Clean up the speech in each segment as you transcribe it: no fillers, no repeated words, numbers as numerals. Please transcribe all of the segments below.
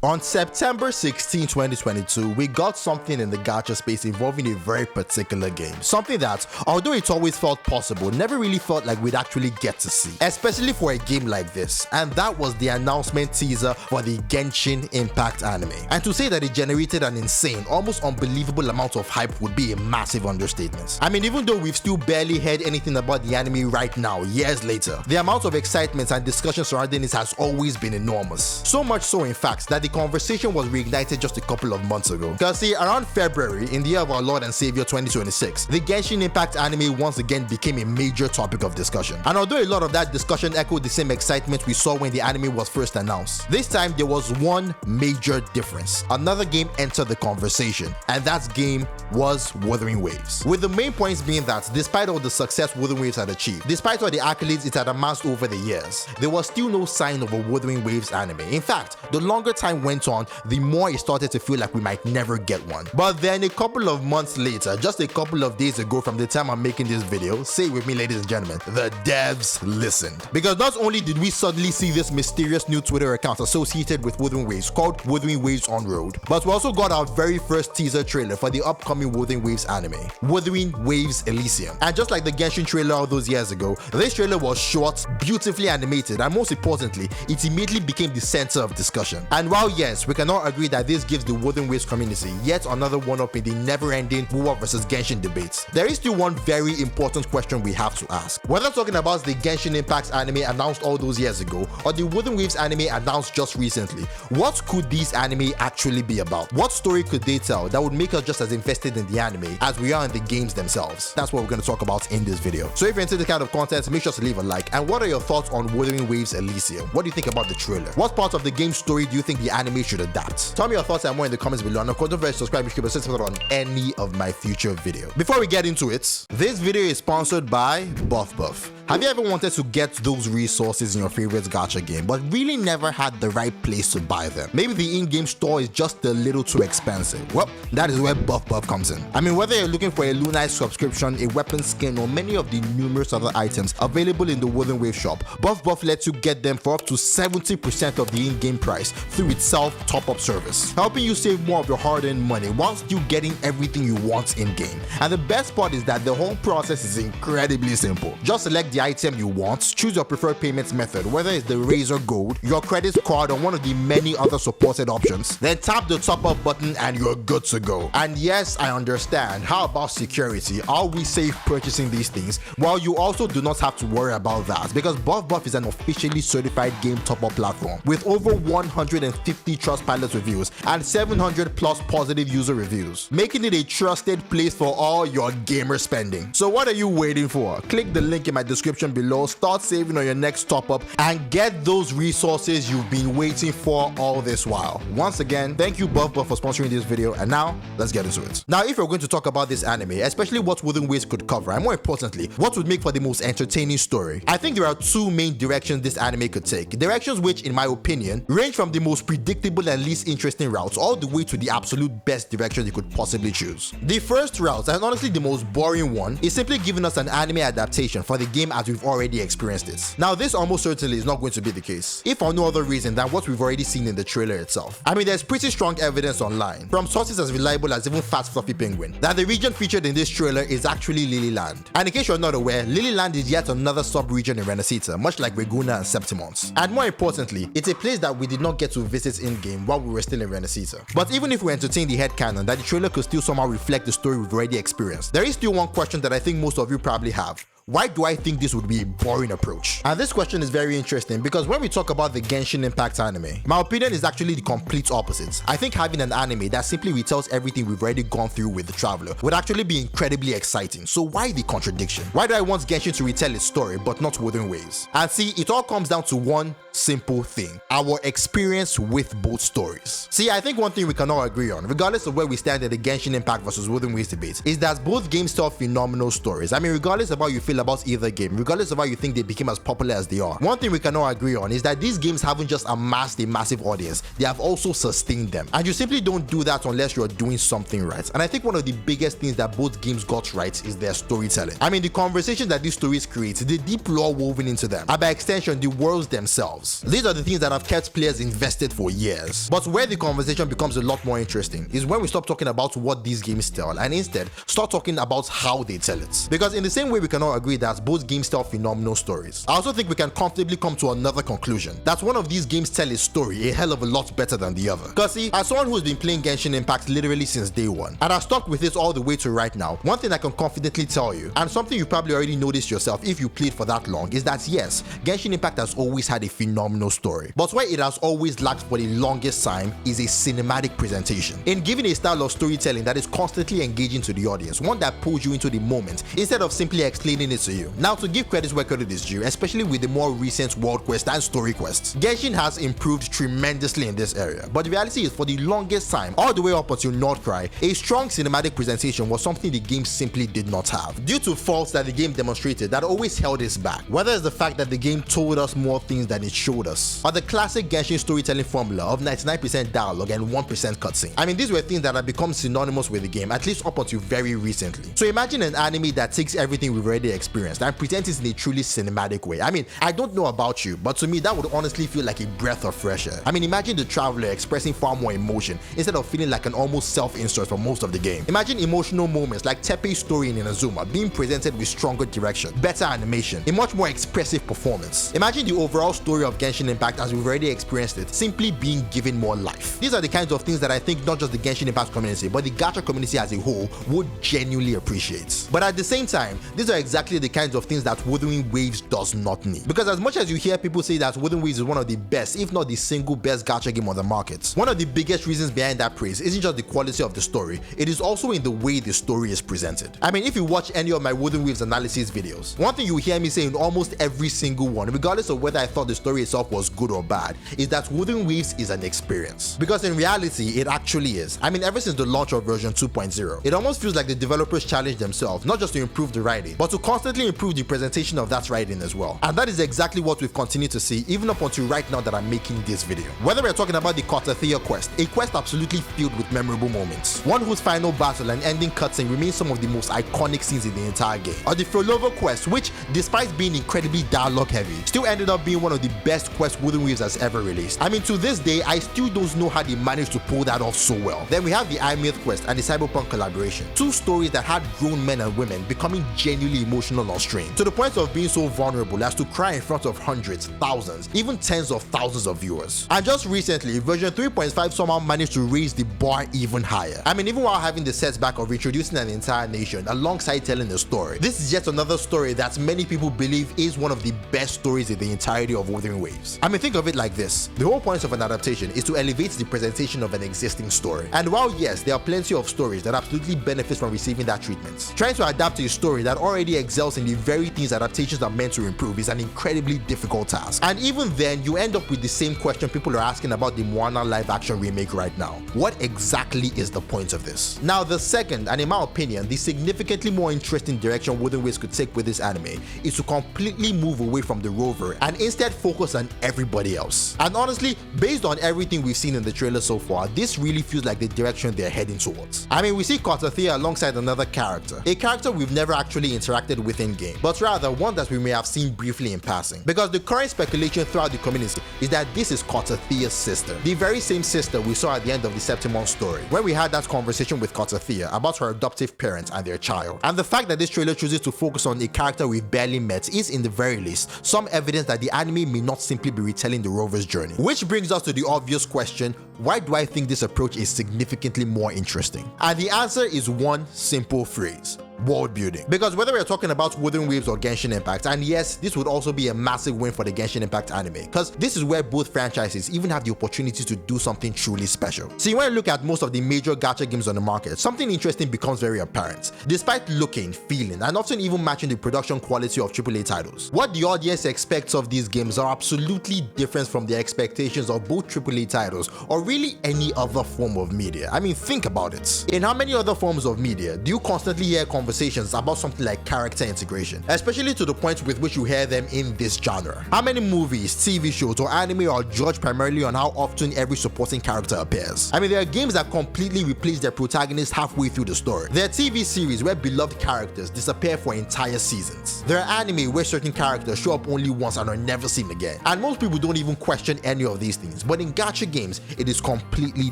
On September 16, 2022, we got something in the gacha space involving a very particular game. Something that, although it's always felt possible, never really felt like we'd actually get to see. Especially for a game like this. And that was the announcement teaser for the Genshin Impact anime. And to say that it generated an insane, almost unbelievable amount of hype would be a massive understatement. I mean, even though we've still barely heard anything about the anime right now, years later, the amount of excitement and discussion surrounding it has always been enormous. So much so, in fact, that the conversation was reignited just a couple of months ago. Because see, around February, in the year of our Lord and Savior 2026, the Genshin Impact anime once again became a major topic of discussion. And although a lot of that discussion echoed the same excitement we saw when the anime was first announced, this time there was one major difference. Another game entered the conversation, and that game was Wuthering Waves. With the main points being that, despite all the success Wuthering Waves had achieved, despite all the accolades it had amassed over the years, there was still no sign of a Wuthering Waves anime. In fact, the longer time went on, the more it started to feel like we might never get one. But then a couple of months later, just a couple of days ago from the time I'm making this video, say it with me ladies and gentlemen, the devs listened. Because not only did we suddenly see this mysterious new Twitter account associated with Wuthering Waves called Wuthering Waves on Road, but we also got our very first teaser trailer for the upcoming Wuthering Waves anime, Wuthering Waves Elysium. And just like the Genshin trailer all those years ago, this trailer was short, beautifully animated, and most importantly, it immediately became the center of discussion. And while yes, we cannot agree that this gives the Wuthering Waves community yet another one-up in the never-ending WoW versus Genshin debates, there is still one very important question we have to ask. Whether talking about the Genshin Impact anime announced all those years ago, or the Wuthering Waves anime announced just recently, what could these anime actually be about? What story could they tell that would make us just as invested in the anime as we are in the games themselves? That's what we're going to talk about in this video. So if you're into this kind of content, make sure to leave a like. And what are your thoughts on Wuthering Waves Elysium? What do you think about the trailer? What part of the game story do you think the anime should adapt? Tell me your thoughts and more in the comments below, and of course don't forget to subscribe if you can be on any of my future videos. Before we get into it, this video is sponsored by BuffBuff. Have you ever wanted to get those resources in your favorite gacha game, but really never had the right place to buy them? Maybe the in-game store is just a little too expensive. Well, that is where BuffBuff comes in. I mean, whether you're looking for a Lunites subscription, a weapon skin, or many of the numerous other items available in the Wuthering Waves shop, BuffBuff lets you get them for up to 70% of the in-game price through its self-top-up service, helping you save more of your hard-earned money while still getting everything you want in-game. And the best part is that the whole process is incredibly simple. Just select the item you want, choose your preferred payment method, whether it's the Razor Gold, your credit card, or one of the many other supported options, then tap the top up button and you're good to go. And yes, I understand, how about security? Are we safe purchasing these things? Well, you also do not have to worry about that, because BuffBuff is an officially certified game top-up platform with over 150 Trustpilot reviews and 700 plus positive user reviews, making it a trusted place for all your gamer spending. So what are you waiting for? Click the link in my description below, start saving on your next top-up, and get those resources you've been waiting for all this while. Once again, thank you BuffBuff for sponsoring this video, and now let's get into it. Now, if you're going to talk about this anime, especially what Wuthering Waves could cover, and more importantly, what would make for the most entertaining story, I think there are two main directions this anime could take. Directions which, in my opinion, range from the most predictable and least interesting routes all the way to the absolute best direction you could possibly choose. The first route, and honestly the most boring one, is simply giving us an anime adaptation for the game as we've already experienced it. Now, this almost certainly is not going to be the case, if for no other reason than what we've already seen in the trailer itself. I mean, there's pretty strong evidence online, from sources as reliable as even Fat Fluffy Penguin, that the region featured in this trailer is actually Lilyland. And in case you're not aware, Lilyland is yet another sub-region in Renacita, much like Reguna and Septimont. And more importantly, it's a place that we did not get to visit in-game while we were still in Renacita. But even if we entertain the headcanon that the trailer could still somehow reflect the story we've already experienced, there is still one question that I think most of you probably have. Why do I think this would be a boring approach? And this question is very interesting because when we talk about the Genshin Impact anime, my opinion is actually the complete opposite. I think having an anime that simply retells everything we've already gone through with the Traveler would actually be incredibly exciting. So why the contradiction? Why do I want Genshin to retell its story but not Wuthering Waves? And see, it all comes down to one simple thing: our experience with both stories. See, I think one thing we can all agree on, regardless of where we stand in the Genshin Impact versus Wuthering Waves debate, is that both games tell phenomenal stories. I mean, regardless of how you feel about either game, regardless of how you think they became as popular as they are, one thing we can all agree on is that these games haven't just amassed a massive audience, they have also sustained them. And you simply don't do that unless you're doing something right. And I think one of the biggest things that both games got right is their storytelling. I mean, the conversation that these stories create, the deep lore woven into them, and by extension, the worlds themselves. themselves. These are the things that have kept players invested for years. But where the conversation becomes a lot more interesting is when we stop talking about what these games tell and instead start talking about how they tell it. Because in the same way we can all agree that both games tell phenomenal stories, I also think we can comfortably come to another conclusion, that one of these games tell a story a hell of a lot better than the other. Cause see, as someone who's been playing Genshin Impact literally since day one, and I've stuck with it all the way to right now, one thing I can confidently tell you, and something you probably already noticed yourself if you played for that long, is that yes, Genshin Impact has always had a phenomenal story, but where it has always lacked for the longest time is a cinematic presentation. In giving a style of storytelling that is constantly engaging to the audience, one that pulls you into the moment instead of simply explaining it to you. Now, to give credit where credit is due, especially with the more recent world quest and story quests, Genshin has improved tremendously in this area, but the reality is for the longest time, all the way up until Nordcry, a strong cinematic presentation was something the game simply did not have, due to faults that the game demonstrated that always held us back, whether it's the fact that the game told us more things than it showed us, or the classic Genshin storytelling formula of 99% dialogue and 1% cutscene. I mean, these were things that have become synonymous with the game, at least up until very recently. So imagine an anime that takes everything we've already experienced and presents it in a truly cinematic way. I mean, I don't know about you, but to me that would honestly feel like a breath of fresh air. I mean, imagine the traveler expressing far more emotion instead of feeling like an almost self-insert for most of the game. Imagine emotional moments like Teppei's story in Inazuma being presented with stronger direction, better animation, a much more expressive performance. Imagine the overall story of Genshin Impact as we've already experienced it, simply being given more life. These are the kinds of things that I think not just the Genshin Impact community, but the Gacha community as a whole would genuinely appreciate. But at the same time, these are exactly the kinds of things that Wuthering Waves does not need. Because as much as you hear people say that Wuthering Waves is one of the best, if not the single best Gacha game on the market, one of the biggest reasons behind that praise isn't just the quality of the story, it is also in the way the story is presented. I mean, if you watch any of my Wuthering Waves analysis videos, one thing you hear me say in almost every single one, regardless of whether I thought the story itself was good or bad, is that Wuthering Waves is an experience. Because in reality, it actually is. I mean, ever since the launch of version 2.0, it almost feels like the developers challenged themselves, not just to improve the writing, but to constantly improve the presentation of that writing as well. And that is exactly what we've continued to see even up until right now that I'm making this video. Whether we're talking about the Kotathea quest, a quest absolutely filled with memorable moments, one whose final battle and ending cutscene remains some of the most iconic scenes in the entire game, or the Frolova quest, which, despite being incredibly dialogue heavy, still ended up being one of the best quests Wuthering Waves has ever released. I mean, to this day, I still don't know how they managed to pull that off so well. Then we have the Imyth quest and the Cyberpunk collaboration, two stories that had grown men and women becoming genuinely emotional on stream, to the point of being so vulnerable as to cry in front of hundreds, thousands, even tens of thousands of viewers. And just recently, version 3.5 somehow managed to raise the bar even higher. I mean, even while having the setback of introducing an entire nation alongside telling a story, this is yet another story that many people believe is one of the best stories in the entirety of Wuthering Waves. I mean, think of it like this. The whole point of an adaptation is to elevate the presentation of an existing story. And while yes, there are plenty of stories that absolutely benefit from receiving that treatment, trying to adapt to a story that already excels in the very things adaptations are meant to improve is an incredibly difficult task. And even then, you end up with the same question people are asking about the Moana live action remake right now. What exactly is the point of this? Now, the second, and in my opinion, the significantly more interesting direction Wuthering Waves could take with this anime is to completely move away from the rover and instead focus on everybody else. And honestly, based on everything we've seen in the trailer so far, this really feels like the direction they're heading towards. I mean, we see Kotathea alongside another character, a character we've never actually interacted with in game, but rather one that we may have seen briefly in passing. Because the current speculation throughout the community is that this is Kotathea's sister, the very same sister we saw at the end of the Septimon story, where we had that conversation with Kotathea about her adoptive parents and their child. And the fact that this trailer chooses to focus on a character we've barely met is, in the very least, some evidence that the anime may not simply be retelling the rover's journey. Which brings us to the obvious question, why do I think this approach is significantly more interesting? And the answer is one simple phrase: world building. Because whether we're talking about Wuthering Waves or Genshin Impact, and yes, this would also be a massive win for the Genshin Impact anime, because this is where both franchises even have the opportunity to do something truly special. See, when you look at most of the major gacha games on the market, something interesting becomes very apparent. Despite looking, feeling, and often even matching the production quality of AAA titles, what the audience expects of these games are absolutely different from the expectations of both AAA titles or really any other form of media. I mean, think about it. In how many other forms of media do you constantly hear conversations conversations about something like character integration, especially to the point with which you hear them in this genre. How many movies, TV shows, or anime are judged primarily on how often every supporting character appears? I mean, there are games that completely replace their protagonist halfway through the story. There are TV series where beloved characters disappear for entire seasons. There are anime where certain characters show up only once and are never seen again. And most people don't even question any of these things, but in gacha games, it is completely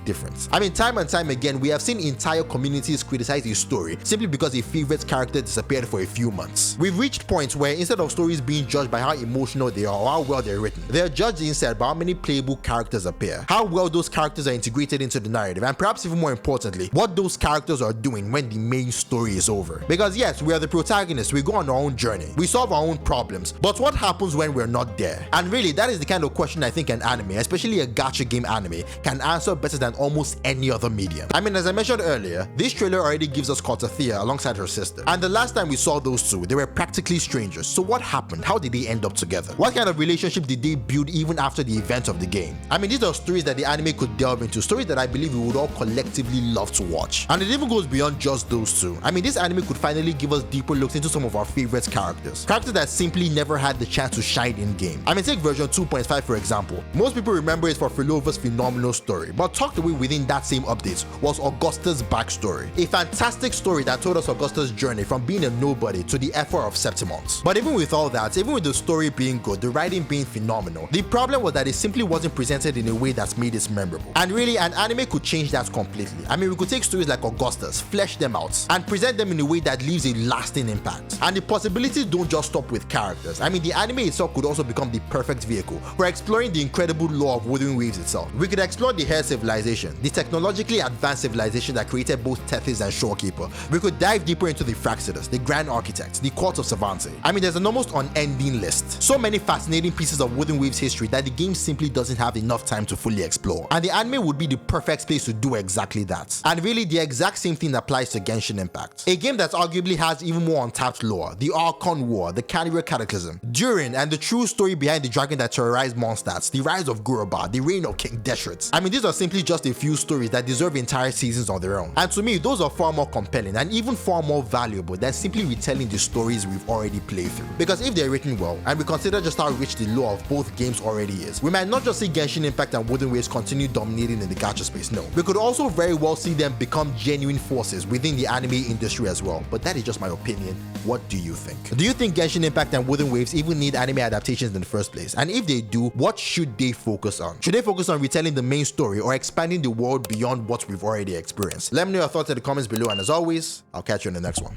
different. I mean, time and time again, we have seen entire communities criticize a story simply because a favorite character disappeared for a few months. We've reached points where instead of stories being judged by how emotional they are or how well they're written, they are judged instead by how many playable characters appear, how well those characters are integrated into the narrative, and perhaps even more importantly, what those characters are doing when the main story is over. Because yes, we are the protagonists, we go on our own journey, we solve our own problems, but what happens when we're not there? And really, that is the kind of question I think an anime, especially a gacha game anime, can answer better than almost any other medium. I mean, as I mentioned earlier, this trailer already gives us Cortathea alongside her sister, and the last time we saw those two, they were practically strangers. So what happened? How did they end up together? What kind of relationship did they build even after the event of the game? I mean, these are stories that the anime could delve into, stories that I believe we would all collectively love to watch. And it even goes beyond just those two. I mean, this anime could finally give us deeper looks into some of our favorite characters that simply never had the chance to shine in game. I mean, take version 2.5 for example. Most people remember it for Philova's phenomenal story, but tucked away within that same update was Augusta's backstory, a fantastic story that told us Augusta's journey from being a nobody to the effort of Septimons. But even with all that, even with the story being good, the writing being phenomenal, the problem was that it simply wasn't presented in a way that's made it memorable. And really, an anime could change that completely. I mean, we could take stories like Augusta's, flesh them out, and present them in a way that leaves a lasting impact. And the possibilities don't just stop with characters. I mean, the anime itself could also become the perfect vehicle for exploring the incredible lore of Wuthering Waves itself. We could explore the Hair civilization, the technologically advanced civilization that created both Tethys and Shorekeeper. We could dive deeper into the Fractidus, the Grand Architect, the Court of Savante. I mean, there's an almost unending list. So many fascinating pieces of Wuthering Waves history that the game simply doesn't have enough time to fully explore. And the anime would be the perfect place to do exactly that. And really, the exact same thing applies to Genshin Impact, a game that arguably has even more untapped lore, the Archon War, the Canary Cataclysm, Durin, and the true story behind the dragon that terrorized Mondstadt, the rise of Guroba, the reign of King Deshret. I mean, these are simply just a few stories that deserve entire seasons on their own. And to me, those are far more compelling and even far more valuable than simply retelling the stories we've already played through. Because if they're written well, and we consider just how rich the lore of both games already is, we might not just see Genshin Impact and Wuthering Waves continue dominating in the gacha space, no. We could also very well see them become genuine forces within the anime industry as well. But that is just my opinion. What do you think? Do you think Genshin Impact and Wuthering Waves even need anime adaptations in the first place? And if they do, what should they focus on? Should they focus on retelling the main story or expanding the world beyond what we've already experienced? Let me know your thoughts in the comments below, and as always, I'll catch you in the next one.